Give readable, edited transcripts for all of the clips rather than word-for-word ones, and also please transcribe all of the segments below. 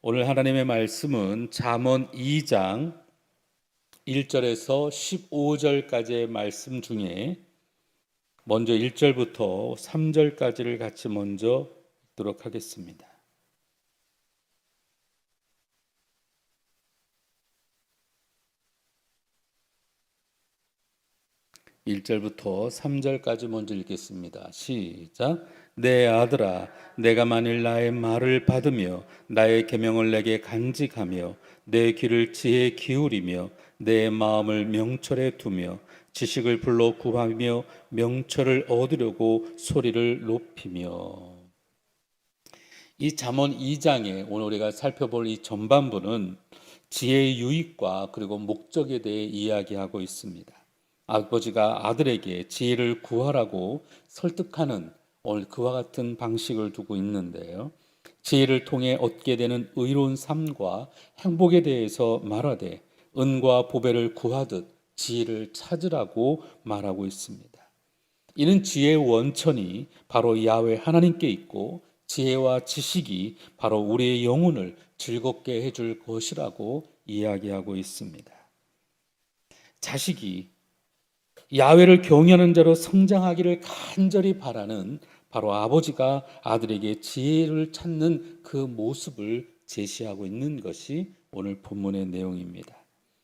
오늘 하나님의 말씀은 잠언 2장 1절에서 15절까지의 말씀 중에 먼저 1절부터 3절까지를 같이 먼저 읽도록 하겠습니다. 1절부터 3절까지 먼저 읽겠습니다. 시작. 내 아들아, 내가 만일 나의 말을 받으며 나의 계명을 내게 간직하며 내 귀를 지혜에 기울이며 내 마음을 명철에 두며 지식을 불러 구하며 명철을 얻으려고 소리를 높이며. 이 잠언 2장에 오늘 우리가 살펴볼 이 전반부는 지혜의 유익과 그리고 목적에 대해 이야기하고 있습니다. 아버지가 아들에게 지혜를 구하라고 설득하는 오늘 그와 같은 방식을 두고 있는데요. 지혜를 통해 얻게 되는 의로운 삶과 행복에 대해서 말하되 은과 보배를 구하듯 지혜를 찾으라고 말하고 있습니다. 이는 지혜의 원천이 바로 야훼 하나님께 있고 지혜와 지식이 바로 우리의 영혼을 즐겁게 해줄 것이라고 이야기하고 있습니다. 자식이 야훼를 경외하는 자로 성장하기를 간절히 바라는 바로 아버지가 아들에게 지혜를 찾는 그 모습을 제시하고 있는 것이 오늘 본문의 내용입니다.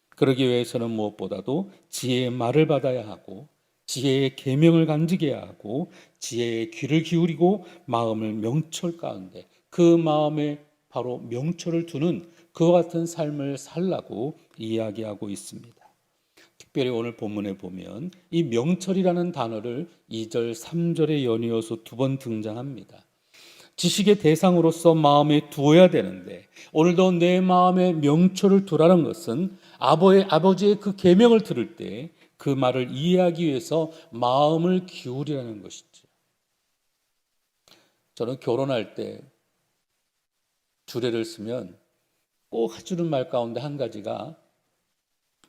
그러기 위해서는 무엇보다도 지혜의 말을 받아야 하고 지혜의 계명을 간직해야 하고 지혜의 귀를 기울이고 마음을 명철 가운데 그 마음에 바로 명철을 두는 그와 같은 삶을 살라고 이야기하고 있습니다. 특별히 오늘 본문에 보면 이 명철이라는 단어를 2절, 3절에 연이어서 두 번 등장합니다. 지식의 대상으로서 마음에 두어야 되는데 오늘도 내 마음에 명철을 두라는 것은 아버지의 그 계명을 들을 때 그 말을 이해하기 위해서 마음을 기울이라는 것이죠. 저는 결혼할 때 주례를 쓰면 꼭 해주는 말 가운데 한 가지가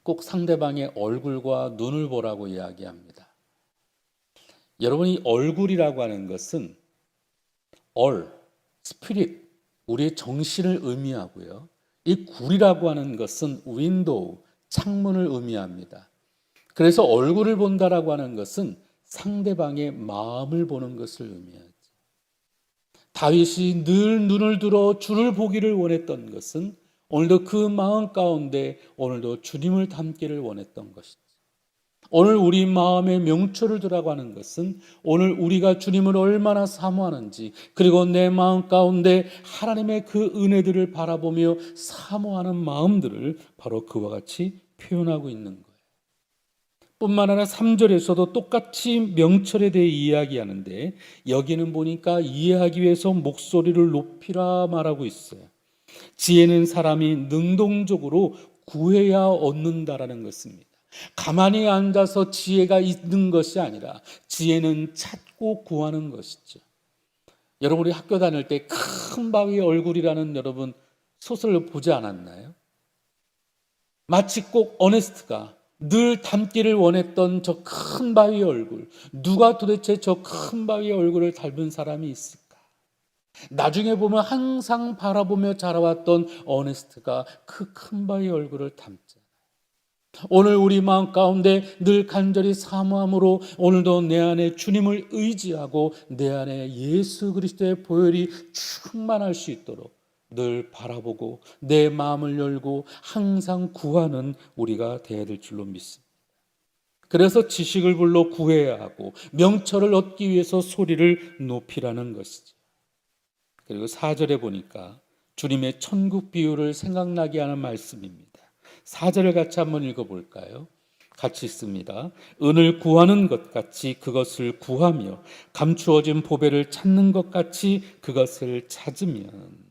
꼭 상대방의 얼굴과 눈을 보라고 이야기합니다. 여러분이 얼굴이라고 하는 것은 스피릿, 우리의 정신을 의미하고요. 이 굴이라고 하는 것은 윈도우, 창문을 의미합니다. 그래서 얼굴을 본다라고 하는 것은 상대방의 마음을 보는 것을 의미하죠. 다윗이 늘 눈을 들어 주를 보기를 원했던 것은 오늘도 그 마음 가운데 오늘도 주님을 닮기를 원했던 것이죠. 오늘 우리 마음에 명철을 두라고 하는 것은 오늘 우리가 주님을 얼마나 사모하는지 그리고 내 마음 가운데 하나님의 그 은혜들을 바라보며 사모하는 마음들을 바로 그와 같이 표현하고 있는 거예요. 뿐만 아니라 3절에서도 똑같이 명철에 대해 이야기하는데 여기는 보니까 이해하기 위해서 목소리를 높이라 말하고 있어요. 지혜는 사람이 능동적으로 구해야 얻는다라는 것입니다. 가만히 앉아서 지혜가 있는 것이 아니라 지혜는 찾고 구하는 것이죠. 여러분이 학교 다닐 때 큰 바위의 얼굴이라는 여러분 소설을 보지 않았나요? 마치 꼭 어네스트가 늘 닮기를 원했던 저 큰 바위의 얼굴, 누가 도대체 저 큰 바위의 얼굴을 닮은 사람이 있을까? 나중에 보면 항상 바라보며 자라왔던 어네스트가 그 큰 바위의 얼굴을 닮잖아요. 오늘 우리 마음 가운데 늘 간절히 사모함으로 오늘도 내 안에 주님을 의지하고 내 안에 예수 그리스도의 보혈이 충만할 수 있도록 늘 바라보고 내 마음을 열고 항상 구하는 우리가 되어야 될 줄로 믿습니다. 그래서 지식을 불러 구해야 하고 명철을 얻기 위해서 소리를 높이라는 것이죠. 그리고 4절에 보니까 주님의 천국 비유를 생각나게 하는 말씀입니다. 4절을 같이 한번 읽어볼까요? 같이 읽습니다. 은을 구하는 것 같이 그것을 구하며 감추어진 보배를 찾는 것 같이 그것을 찾으면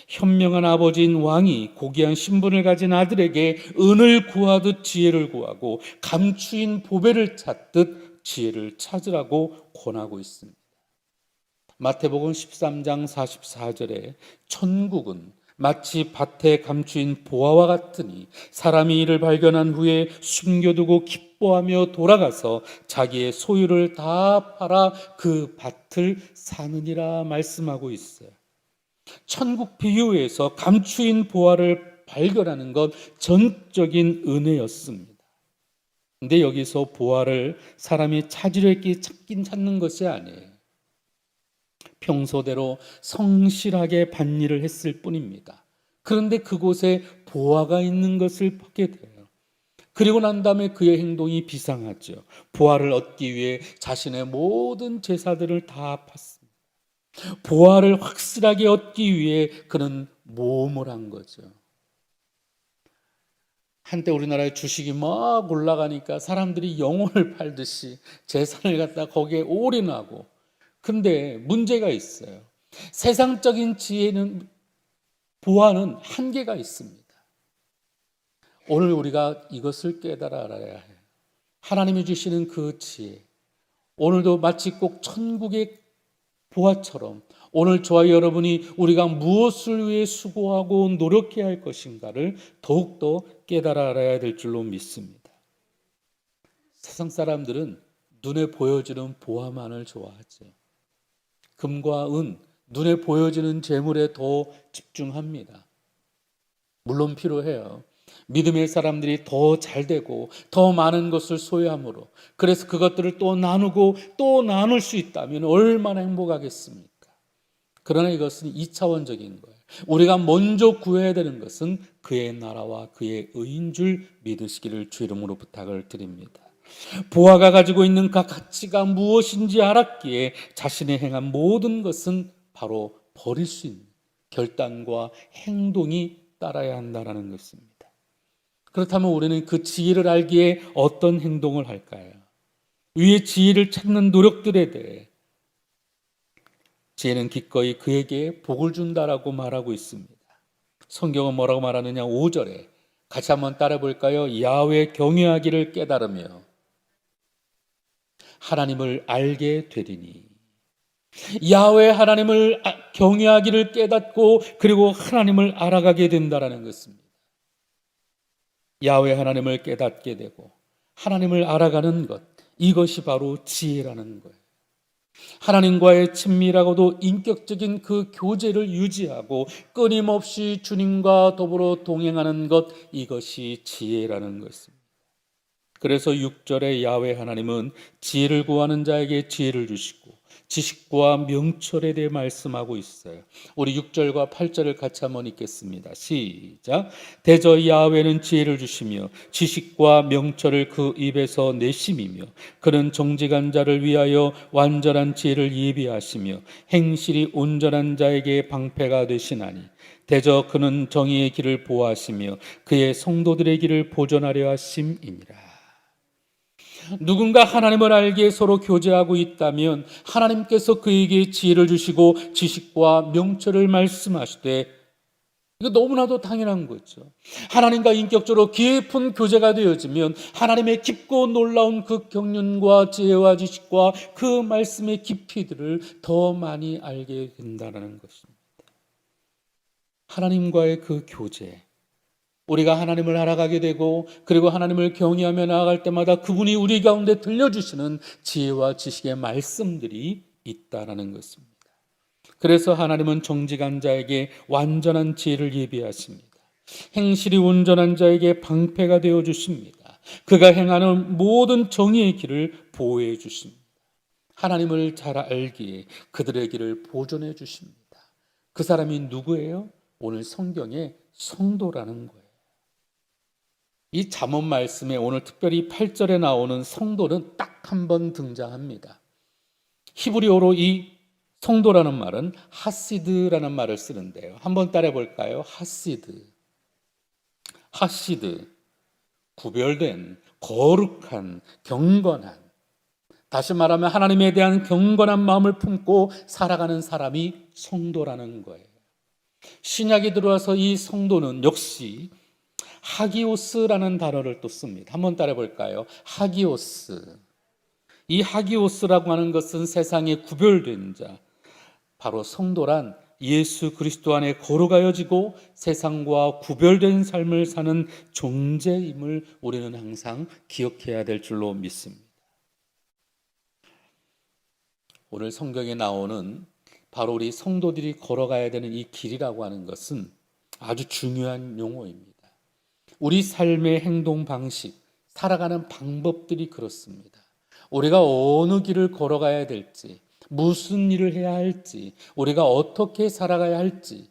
현명한 아버지인 왕이 고귀한 신분을 가진 아들에게 은을 구하듯 지혜를 구하고 감추인 보배를 찾듯 지혜를 찾으라고 권하고 있습니다. 마태복음 13장 44절에 천국은 마치 밭에 감추인 보화와 같으니 사람이 이를 발견한 후에 숨겨두고 기뻐하며 돌아가서 자기의 소유를 다 팔아 그 밭을 사느니라 말씀하고 있어요. 천국 비유에서 감추인 보화를 발견하는 것 전적인 은혜였습니다. 근데 여기서 보화를 사람이 찾으려 했기 찾는 것이 아니에요. 평소대로 성실하게 밭일을 했을 뿐입니다. 그런데 그곳에 보화가 있는 것을 보게 돼요. 그리고 난 다음에 그의 행동이 비상하죠. 보화를 얻기 위해 자신의 모든 제사들을 다 팠습니다. 보화를 확실하게 얻기 위해 그는 모험을 한 거죠. 한때 우리나라의 주식이 막 올라가니까 사람들이 영혼을 팔듯이 재산을 갖다 거기에 올인하고, 근데 문제가 있어요. 세상적인 지혜는, 보화는 한계가 있습니다. 오늘 우리가 이것을 깨달아 알아야 해요. 하나님이 주시는 그 지혜, 오늘도 마치 꼭 천국의 보화처럼 오늘 저와 여러분이 우리가 무엇을 위해 수고하고 노력해야 할 것인가를 더욱더 깨달아 알아야 될 줄로 믿습니다. 세상 사람들은 눈에 보여지는 보화만을 좋아하죠. 금과 은, 눈에 보여지는 재물에 더 집중합니다. 물론 필요해요. 믿음의 사람들이 더 잘되고 더 많은 것을 소유함으로, 그래서 그것들을 또 나누고 또 나눌 수 있다면 얼마나 행복하겠습니까? 그러나 이것은 2차원적인 거예요. 우리가 먼저 구해야 되는 것은 그의 나라와 그의 의인 줄 믿으시기를 주 이름으로 부탁을 드립니다. 보아가 가지고 있는 그 가치가 무엇인지 알았기에 자신이 행한 모든 것은 바로 버릴 수 있는 결단과 행동이 따라야 한다는 것입니다. 그렇다면 우리는 그 지혜를 알기에 어떤 행동을 할까요? 위의 지혜를 찾는 노력들에 대해 지혜는 기꺼이 그에게 복을 준다라고 말하고 있습니다. 성경은 뭐라고 말하느냐? 5절에 같이 한번 따라 볼까요? 야훼 경외하기를 깨달으며 하나님을 알게 되리니. 야훼 하나님을 경외하기를 깨닫고 그리고 하나님을 알아가게 된다라는 것입니다. 야훼 하나님을 깨닫게 되고 하나님을 알아가는 것, 이것이 바로 지혜라는 거예요. 하나님과의 친밀하고도 인격적인 그 교제를 유지하고 끊임없이 주님과 더불어 동행하는 것, 이것이 지혜라는 것입니다. 그래서 6절에 야훼 하나님은 지혜를 구하는 자에게 지혜를 주시고 지식과 명철에 대해 말씀하고 있어요. 우리 6절과 8절을 같이 한번 읽겠습니다. 시작. 대저 야훼는 지혜를 주시며 지식과 명철을 그 입에서 내심이며 그는 정직한 자를 위하여 완전한 지혜를 예비하시며 행실이 온전한 자에게 방패가 되시나니 대저 그는 정의의 길을 보호하시며 그의 성도들의 길을 보존하려 하심이니라. 누군가 하나님을 알기에 서로 교제하고 있다면 하나님께서 그에게 지혜를 주시고 지식과 명철을 말씀하시되, 이거 너무나도 당연한 거죠. 하나님과 인격적으로 깊은 교제가 되어지면 하나님의 깊고 놀라운 그 경륜과 지혜와 지식과 그 말씀의 깊이들을 더 많이 알게 된다는 것입니다. 하나님과의 그 교제, 우리가 하나님을 알아가게 되고 그리고 하나님을 경외하며 나아갈 때마다 그분이 우리 가운데 들려주시는 지혜와 지식의 말씀들이 있다라는 것입니다. 그래서 하나님은 정직한 자에게 완전한 지혜를 예비하십니다. 행실이 온전한 자에게 방패가 되어 주십니다. 그가 행하는 모든 정의의 길을 보호해 주십니다. 하나님을 잘 알기에 그들의 길을 보존해 주십니다. 그 사람이 누구예요? 오늘 성경의 성도라는 거예요. 이 잠언 말씀에 오늘 특별히 8절에 나오는 성도는 딱 한 번 등장합니다. 히브리어로 이 성도라는 말은 하시드라는 말을 쓰는데요. 한번 따라해 볼까요? 하시드. 하시드. 구별된, 거룩한, 경건한. 다시 말하면 하나님에 대한 경건한 마음을 품고 살아가는 사람이 성도라는 거예요. 신약이 들어와서 이 성도는 역시 하기오스라는 단어를 또 씁니다. 한번 따라해 볼까요? 하기오스. 이 하기오스라고 하는 것은 세상에 구별된 자, 바로 성도란 예수 그리스도 안에 거룩하여지고 세상과 구별된 삶을 사는 존재임을 우리는 항상 기억해야 될 줄로 믿습니다. 오늘 성경에 나오는 바로 우리 성도들이 걸어가야 되는 이 길이라고 하는 것은 아주 중요한 용어입니다. 우리 삶의 행동 방식, 살아가는 방법들이 그렇습니다. 우리가 어느 길을 걸어가야 될지, 무슨 일을 해야 할지, 우리가 어떻게 살아가야 할지,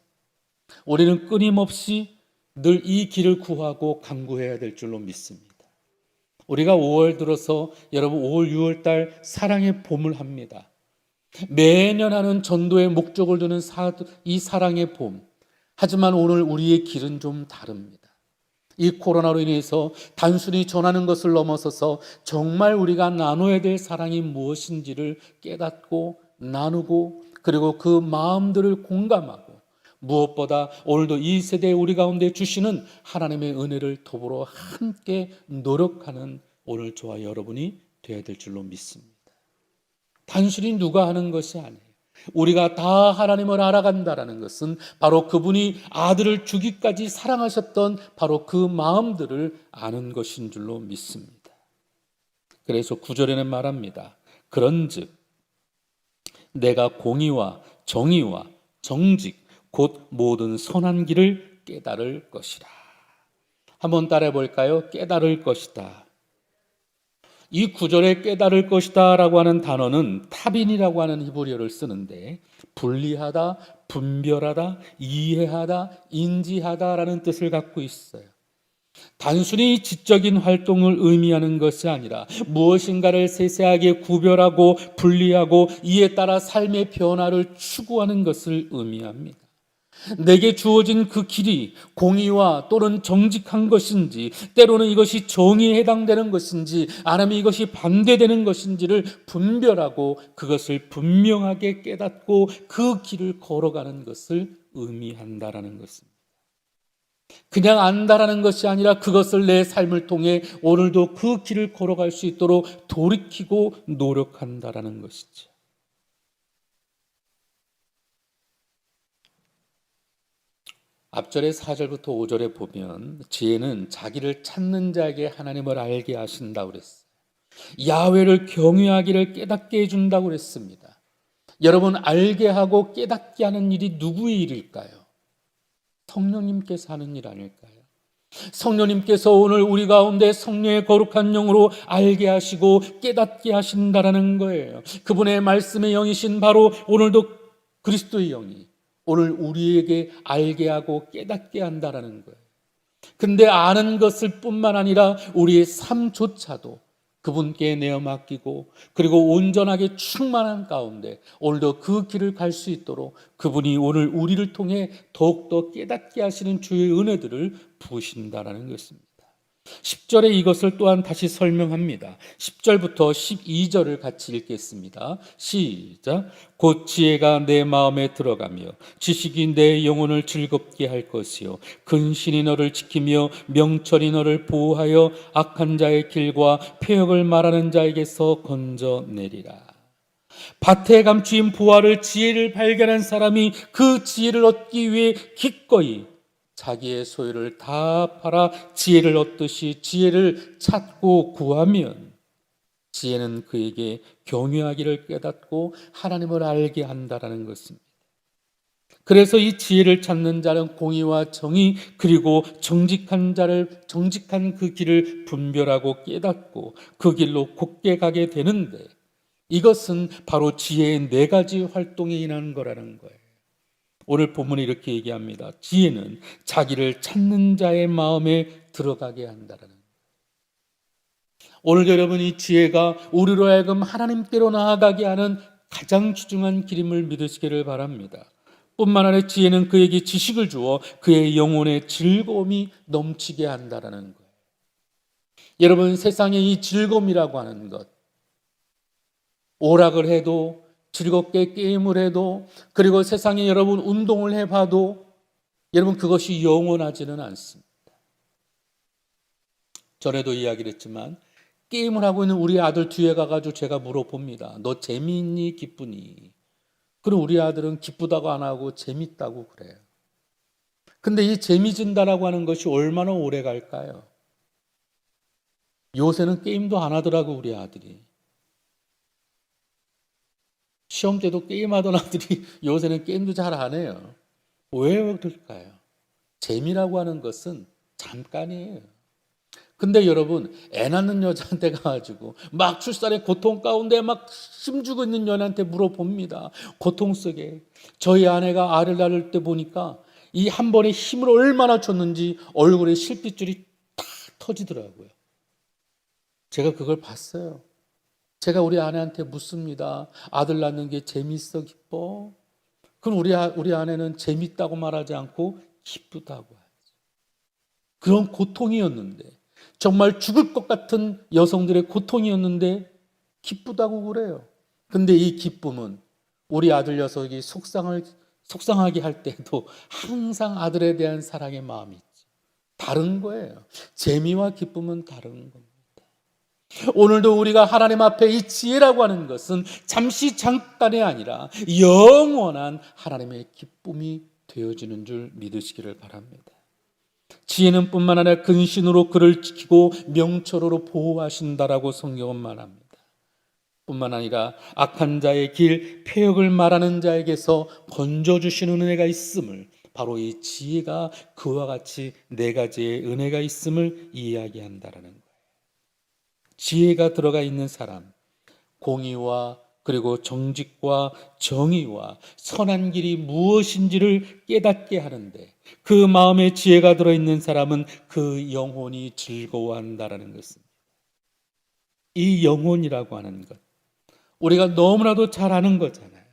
우리는 끊임없이 늘 이 길을 구하고 간구해야 될 줄로 믿습니다. 우리가 5월 들어서 여러분 5월, 6월 달 사랑의 봄을 합니다. 매년 하는 전도의 목적을 두는 이 사랑의 봄. 하지만 오늘 우리의 길은 좀 다릅니다. 이 코로나로 인해서 단순히 전하는 것을 넘어서서 정말 우리가 나눠야 될 사랑이 무엇인지를 깨닫고 나누고 그리고 그 마음들을 공감하고 무엇보다 오늘도 이 세대에 우리 가운데 주시는 하나님의 은혜를 더불어 함께 노력하는 오늘 저와 여러분이 되어야 될 줄로 믿습니다. 단순히 누가 하는 것이 아니에요. 우리가 다 하나님을 알아간다라는 것은 바로 그분이 아들을 주기까지 사랑하셨던 바로 그 마음들을 아는 것인 줄로 믿습니다. 그래서 9절에는 말합니다. 그런즉 내가 공의와 정의와 정직 곧 모든 선한 길을 깨달을 것이라. 한번 따라해 볼까요? 깨달을 것이다. 이 구절에 깨달을 것이다 라고 하는 단어는 타빈이라고 하는 히브리어를 쓰는데 분리하다, 분별하다, 이해하다, 인지하다 라는 뜻을 갖고 있어요. 단순히 지적인 활동을 의미하는 것이 아니라 무엇인가를 세세하게 구별하고 분리하고 이에 따라 삶의 변화를 추구하는 것을 의미합니다. 내게 주어진 그 길이 공의와 또는 정직한 것인지 때로는 이것이 정의에 해당되는 것인지 아니면 이것이 반대되는 것인지를 분별하고 그것을 분명하게 깨닫고 그 길을 걸어가는 것을 의미한다라는 것입니다. 그냥 안다라는 것이 아니라 그것을 내 삶을 통해 오늘도 그 길을 걸어갈 수 있도록 돌이키고 노력한다라는 것이죠. 앞절의 4절부터 5절에 보면 지혜는 자기를 찾는 자에게 하나님을 알게 하신다고 그랬어요. 야훼를 경외하기를 깨닫게 해준다고 그랬습니다. 여러분, 알게 하고 깨닫게 하는 일이 누구의 일일까요? 성령님께서 하는 일 아닐까요? 성령님께서 오늘 우리 가운데 성령의 거룩한 영으로 알게 하시고 깨닫게 하신다라는 거예요. 그분의 말씀의 영이신 바로 오늘도 그리스도의 영이 오늘 우리에게 알게 하고 깨닫게 한다라는 거예요. 근데 아는 것을 뿐만 아니라 우리의 삶조차도 그분께 내어 맡기고 그리고 온전하게 충만한 가운데 오늘도 그 길을 갈 수 있도록 그분이 오늘 우리를 통해 더욱더 깨닫게 하시는 주의 은혜들을 부으신다라는 것입니다. 10절에 이것을 또한 다시 설명합니다. 10절부터 12절을 같이 읽겠습니다. 시작. 곧 지혜가 내 마음에 들어가며 지식이 내 영혼을 즐겁게 할 것이요 근신이 너를 지키며 명철이 너를 보호하여 악한 자의 길과 폐역을 말하는 자에게서 건져내리라. 밭에 감추인 보화를 지혜를 발견한 사람이 그 지혜를 얻기 위해 기꺼이 자기의 소유를 다 팔아 지혜를 얻듯이 지혜를 찾고 구하면 지혜는 그에게 경외하기를 깨닫고 하나님을 알게 한다라는 것입니다. 그래서 이 지혜를 찾는 자는 공의와 정의 그리고 정직한 그 길을 분별하고 깨닫고 그 길로 곧게 가게 되는데 이것은 바로 지혜의 4가지 활동에 인한 거라는 거예요. 오늘 본문이 이렇게 얘기합니다. 지혜는 자기를 찾는 자의 마음에 들어가게 한다라는 거예요. 오늘 여러분이 지혜가 우리로 하여금 하나님께로 나아가게 하는 가장 귀중한 길임을 믿으시기를 바랍니다. 뿐만 아니라 지혜는 그에게 지식을 주어 그의 영혼의 즐거움이 넘치게 한다라는 거예요. 여러분, 세상의 이 즐거움이라고 하는 것, 오락을 해도 즐겁게 게임을 해도 그리고 세상에 여러분 운동을 해봐도 여러분 그것이 영원하지는 않습니다. 전에도 이야기를 했지만 게임을 하고 있는 우리 아들 뒤에 가가지고 제가 물어봅니다. 너 재미있니 기쁘니? 그럼 우리 아들은 기쁘다고 안 하고 재밌다고 그래요. 근데 이 재미진다라고 하는 것이 얼마나 오래 갈까요? 요새는 게임도 안 하더라고 우리 아들이. 시험 때도 게임하던 아들이 요새는 게임도 잘 안 해요. 왜 그럴까요? 재미라고 하는 것은 잠깐이에요. 근데 여러분, 애 낳는 여자한테 가가지고 막 출산의 고통 가운데 막 힘주고 있는 연한테 물어봅니다. 고통 속에 저희 아내가 알을 낳을 때 보니까 이 한 번에 힘을 얼마나 줬는지 얼굴에 실핏줄이 탁 터지더라고요. 제가 그걸 봤어요. 제가 우리 아내한테 묻습니다. 아들 낳는 게 재밌어, 기뻐? 그럼 우리 아내는 재밌다고 말하지 않고 기쁘다고 해요. 그런 고통이었는데, 정말 죽을 것 같은 여성들의 고통이었는데 기쁘다고 그래요. 근데 이 기쁨은 우리 아들 녀석이 속상하게 할 때도 항상 아들에 대한 사랑의 마음이 있죠. 다른 거예요. 재미와 기쁨은 다른 겁니다. 오늘도 우리가 하나님 앞에 이 지혜라고 하는 것은 잠시 잠깐이 아니라 영원한 하나님의 기쁨이 되어지는 줄 믿으시기를 바랍니다. 지혜는 뿐만 아니라 근신으로 그를 지키고 명철으로 보호하신다라고 성경은 말합니다. 뿐만 아니라 악한 자의 길, 패역을 말하는 자에게서 건져주시는 은혜가 있음을, 바로 이 지혜가 그와 같이 네 가지의 은혜가 있음을 이야기한다라는 거예요. 지혜가 들어가 있는 사람, 공의와 그리고 정직과 정의와 선한 길이 무엇인지를 깨닫게 하는데, 그 마음에 지혜가 들어있는 사람은 그 영혼이 즐거워한다라는 것입니다. 이 영혼이라고 하는 것, 우리가 너무나도 잘 아는 거잖아요.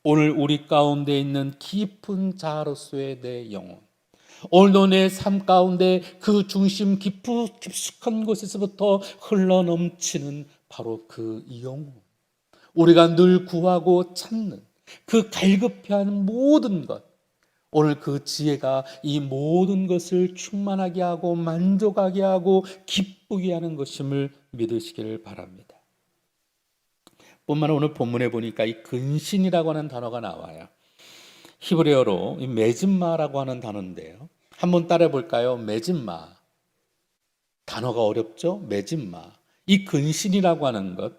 오늘 우리 가운데 있는 깊은 자아로서의 내 영혼, 오늘도 내 삶 가운데 그 중심 깊숙한 곳에서부터 흘러넘치는 바로 그 영혼, 우리가 늘 구하고 찾는 그 갈급해하는 모든 것, 오늘 그 지혜가 이 모든 것을 충만하게 하고 만족하게 하고 기쁘게 하는 것임을 믿으시기를 바랍니다. 뿐만 아니라 오늘 본문에 보니까 이 근신이라고 하는 단어가 나와요. 히브리어로 이 메즘마라고 하는 단어인데요. 한번 따라해 볼까요? 메즘마. 단어가 어렵죠? 메즘마. 이 근신이라고 하는 것,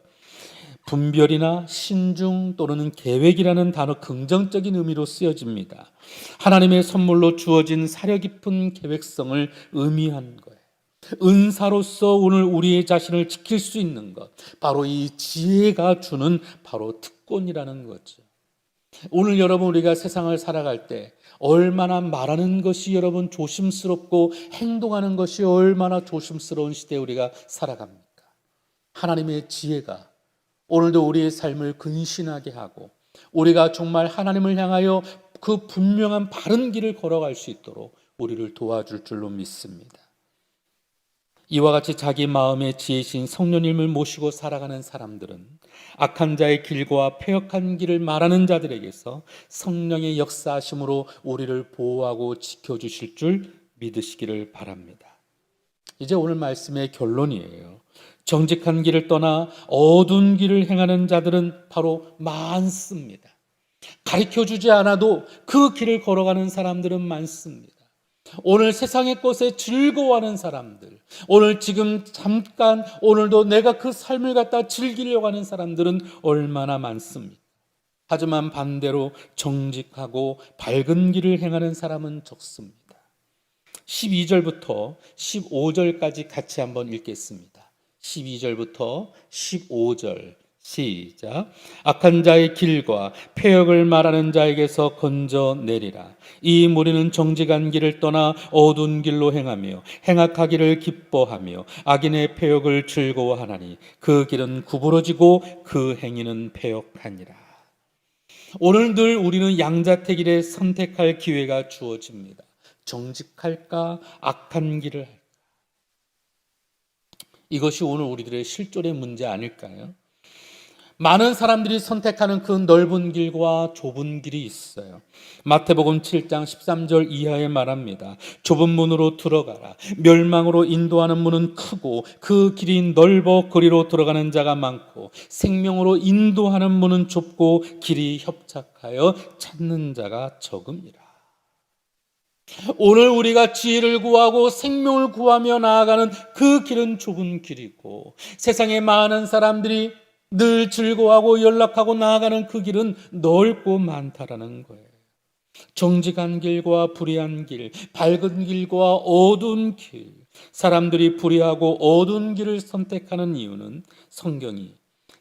분별이나 신중 또는 계획이라는 단어, 긍정적인 의미로 쓰여집니다. 하나님의 선물로 주어진 사려 깊은 계획성을 의미하는 거예요. 은사로서 오늘 우리의 자신을 지킬 수 있는 것, 바로 이 지혜가 주는 바로 특권이라는 거죠. 오늘 여러분, 우리가 세상을 살아갈 때 얼마나 말하는 것이 여러분 조심스럽고 행동하는 것이 얼마나 조심스러운 시대에 우리가 살아갑니까? 하나님의 지혜가 오늘도 우리의 삶을 근신하게 하고 우리가 정말 하나님을 향하여 그 분명한 바른 길을 걸어갈 수 있도록 우리를 도와줄 줄로 믿습니다. 이와 같이 자기 마음의 지혜신 성령님을 모시고 살아가는 사람들은 악한 자의 길과 패역한 길을 말하는 자들에게서 성령의 역사하심으로 우리를 보호하고 지켜주실 줄 믿으시기를 바랍니다. 이제 오늘 말씀의 결론이에요. 정직한 길을 떠나 어두운 길을 행하는 자들은 바로 많습니다. 가르쳐주지 않아도 그 길을 걸어가는 사람들은 많습니다. 오늘 세상의 것에 즐거워하는 사람들, 오늘 지금 잠깐 오늘도 내가 그 삶을 갖다 즐기려고 하는 사람들은 얼마나 많습니까? 하지만 반대로 정직하고 밝은 길을 행하는 사람은 적습니다. 12절부터 15절까지 같이 한번 읽겠습니다. 12절부터 15절 시작. 악한 자의 길과 패역을 말하는 자에게서 건져내리라. 이 무리는 정직한 길을 떠나 어두운 길로 행하며 행악하기를 기뻐하며 악인의 패역을 즐거워하나니 그 길은 구부러지고 그 행위는 패역하니라. 오늘 늘 우리는 양자택일에 선택할 기회가 주어집니다. 정직할까, 악한 길을 할까? 이것이 오늘 우리들의 실존의 문제 아닐까요? 많은 사람들이 선택하는 그 넓은 길과 좁은 길이 있어요. 마태복음 7장 13절 이하에 말합니다. 좁은 문으로 들어가라. 멸망으로 인도하는 문은 크고 그 길이 넓어 그리로 들어가는 자가 많고 생명으로 인도하는 문은 좁고 길이 협착하여 찾는 자가 적음이라. 오늘 우리가 지혜를 구하고 생명을 구하며 나아가는 그 길은 좁은 길이고 세상에 많은 사람들이 늘 즐거워하고 연락하고 나아가는 그 길은 넓고 많다라는 거예요. 정직한 길과 불의한 길, 밝은 길과 어두운 길, 사람들이 불의하고 어두운 길을 선택하는 이유는 성경이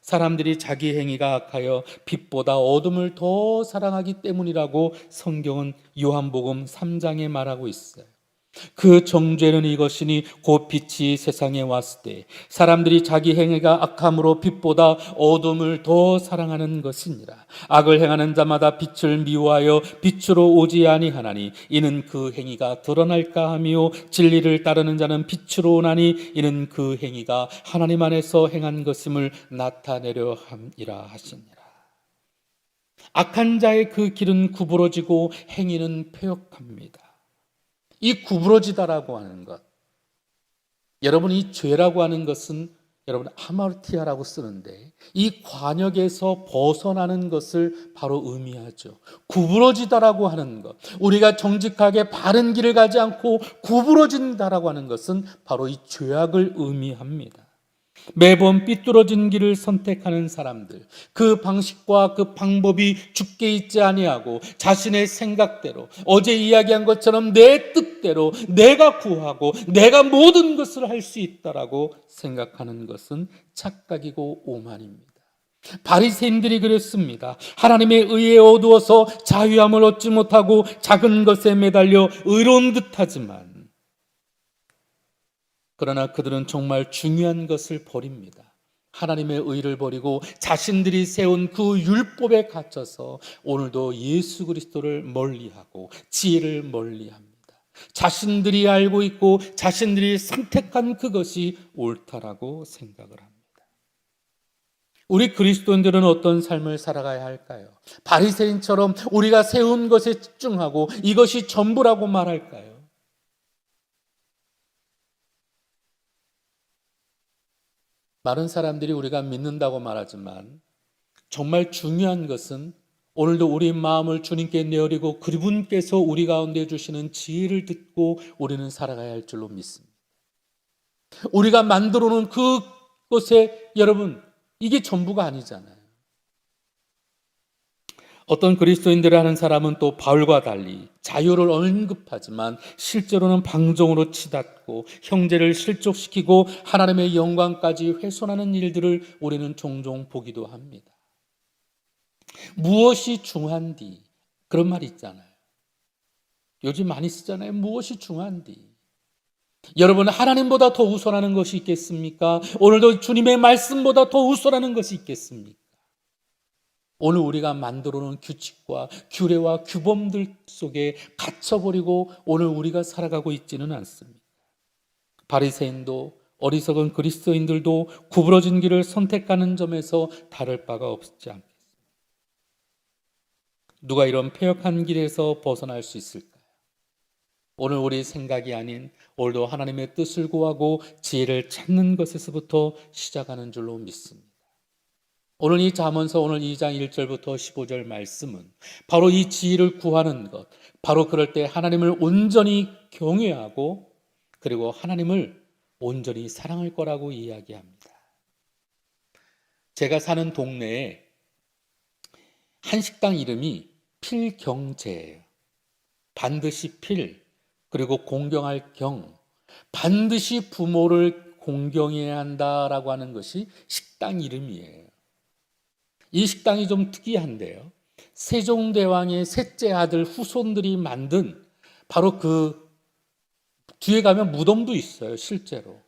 사람들이 자기 행위가 악하여 빛보다 어둠을 더 사랑하기 때문이라고 성경은 요한복음 3장에 말하고 있어요. 그 정죄는 이것이니 곧 빛이 세상에 왔을 때 사람들이 자기 행위가 악함으로 빛보다 어둠을 더 사랑하는 것이니라. 악을 행하는 자마다 빛을 미워하여 빛으로 오지 아니하나니 이는 그 행위가 드러날까 하며 진리를 따르는 자는 빛으로 오나니 이는 그 행위가 하나님 안에서 행한 것임을 나타내려 함이라 하시니라. 악한 자의 그 길은 구부러지고 행위는 패역합니다. 이 구부러지다라고 하는 것, 여러분 이 죄라고 하는 것은 여러분 하마르티아라고 쓰는데 이 관역에서 벗어나는 것을 바로 의미하죠. 구부러지다라고 하는 것, 우리가 정직하게 바른 길을 가지 않고 구부러진다라고 하는 것은 바로 이 죄악을 의미합니다. 매번 삐뚤어진 길을 선택하는 사람들, 그 방식과 그 방법이 죽게 있지 아니하고 자신의 생각대로 어제 이야기한 것처럼 내 뜻대로 내가 구하고 내가 모든 것을 할 수 있다라고 생각하는 것은 착각이고 오만입니다. 바리새인들이 그랬습니다. 하나님의 의에 어두워서 자유함을 얻지 못하고 작은 것에 매달려 의로운 듯하지만 그러나 그들은 정말 중요한 것을 버립니다. 하나님의 의를 버리고 자신들이 세운 그 율법에 갇혀서 오늘도 예수 그리스도를 멀리하고 지혜를 멀리합니다. 자신들이 알고 있고 자신들이 선택한 그것이 옳다라고 생각을 합니다. 우리 그리스도인들은 어떤 삶을 살아가야 할까요? 바리새인처럼 우리가 세운 것에 집중하고 이것이 전부라고 말할까요? 많은 사람들이 우리가 믿는다고 말하지만 정말 중요한 것은 오늘도 우리 마음을 주님께 내어리고 그분께서 우리 가운데 주시는 지혜를 듣고 우리는 살아가야 할 줄로 믿습니다. 우리가 만들어 놓은 그것에 여러분 이게 전부가 아니잖아요. 어떤 그리스도인들을 하는 사람은 또 바울과 달리 자유를 언급하지만 실제로는 방종으로 치닫고 형제를 실족시키고 하나님의 영광까지 훼손하는 일들을 우리는 종종 보기도 합니다. 무엇이 중한디? 그런 말이 있잖아요. 요즘 많이 쓰잖아요. 무엇이 중한디? 여러분 하나님보다 더 우선하는 것이 있겠습니까? 오늘도 주님의 말씀보다 더 우선하는 것이 있겠습니까? 오늘 우리가 만들어 놓은 규칙과 규례와 규범들 속에 갇혀버리고 오늘 우리가 살아가고 있지는 않습니다. 바리새인도 어리석은 그리스도인들도 구부러진 길을 선택하는 점에서 다를 바가 없지 않겠습니다. 누가 이런 패역한 길에서 벗어날 수 있을까요? 오늘 우리 생각이 아닌 오늘도 하나님의 뜻을 구하고 지혜를 찾는 것에서부터 시작하는 줄로 믿습니다. 오늘 이 잠언서 오늘 2장 1절부터 15절 말씀은 바로 이 지혜를 구하는 것, 바로 그럴 때 하나님을 온전히 경외하고 그리고 하나님을 온전히 사랑할 거라고 이야기합니다. 제가 사는 동네에 한 식당 이름이 필경제예요. 반드시 필, 그리고 공경할 경, 반드시 부모를 공경해야 한다라고 하는 것이 식당 이름이에요. 이 식당이 좀 특이한데요. 세종대왕의 셋째 아들 후손들이 만든 바로 그 뒤에 가면 무덤도 있어요, 실제로.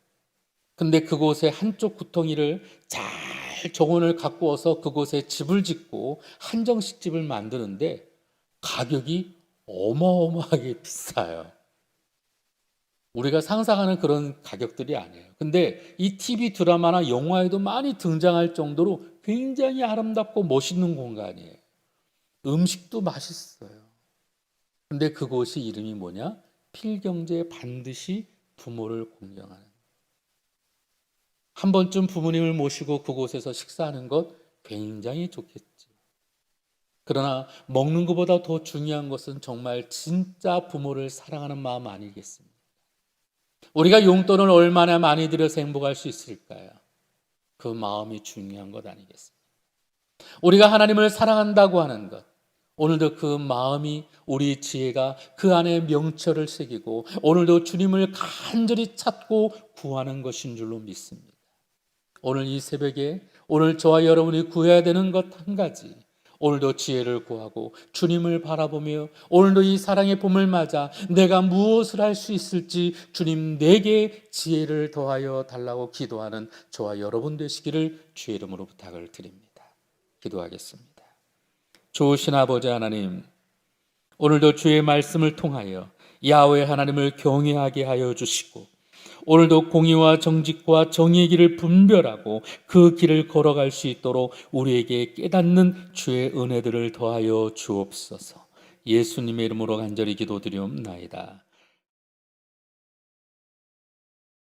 근데 그곳에 한쪽 구덩이를 잘 정원을 갖고 와서 그곳에 집을 짓고 한정식 집을 만드는데 가격이 어마어마하게 비싸요. 우리가 상상하는 그런 가격들이 아니에요. 근데 이 TV 드라마나 영화에도 많이 등장할 정도로 굉장히 아름답고 멋있는 공간이에요. 음식도 맛있어요. 근데 그곳이 이름이 뭐냐? 필경제에 반드시 부모를 공경하는. 한 번쯤 부모님을 모시고 그곳에서 식사하는 것 굉장히 좋겠죠. 그러나 먹는 것보다 더 중요한 것은 정말 진짜 부모를 사랑하는 마음 아니겠습니까? 우리가 용돈을 얼마나 많이 들여서 행복할 수 있을까요? 그 마음이 중요한 것 아니겠습니까? 우리가 하나님을 사랑한다고 하는 것, 오늘도 그 마음이 우리 지혜가 그 안에 명철을 새기고 오늘도 주님을 간절히 찾고 구하는 것인 줄로 믿습니다. 오늘 이 새벽에 오늘 저와 여러분이 구해야 되는 것 한 가지, 오늘도 지혜를 구하고 주님을 바라보며 오늘도 이 사랑의 봄을 맞아 내가 무엇을 할 수 있을지 주님 내게 지혜를 더하여 달라고 기도하는 저와 여러분 되시기를 주의 이름으로 부탁을 드립니다. 기도하겠습니다. 좋으신 아버지 하나님, 오늘도 주의 말씀을 통하여 야훼 하나님을 경외하게 하여 주시고 오늘도 공의와 정직과 정의의 길을 분별하고 그 길을 걸어갈 수 있도록 우리에게 깨닫는 주의 은혜들을 더하여 주옵소서. 예수님의 이름으로 간절히 기도드리옵나이다.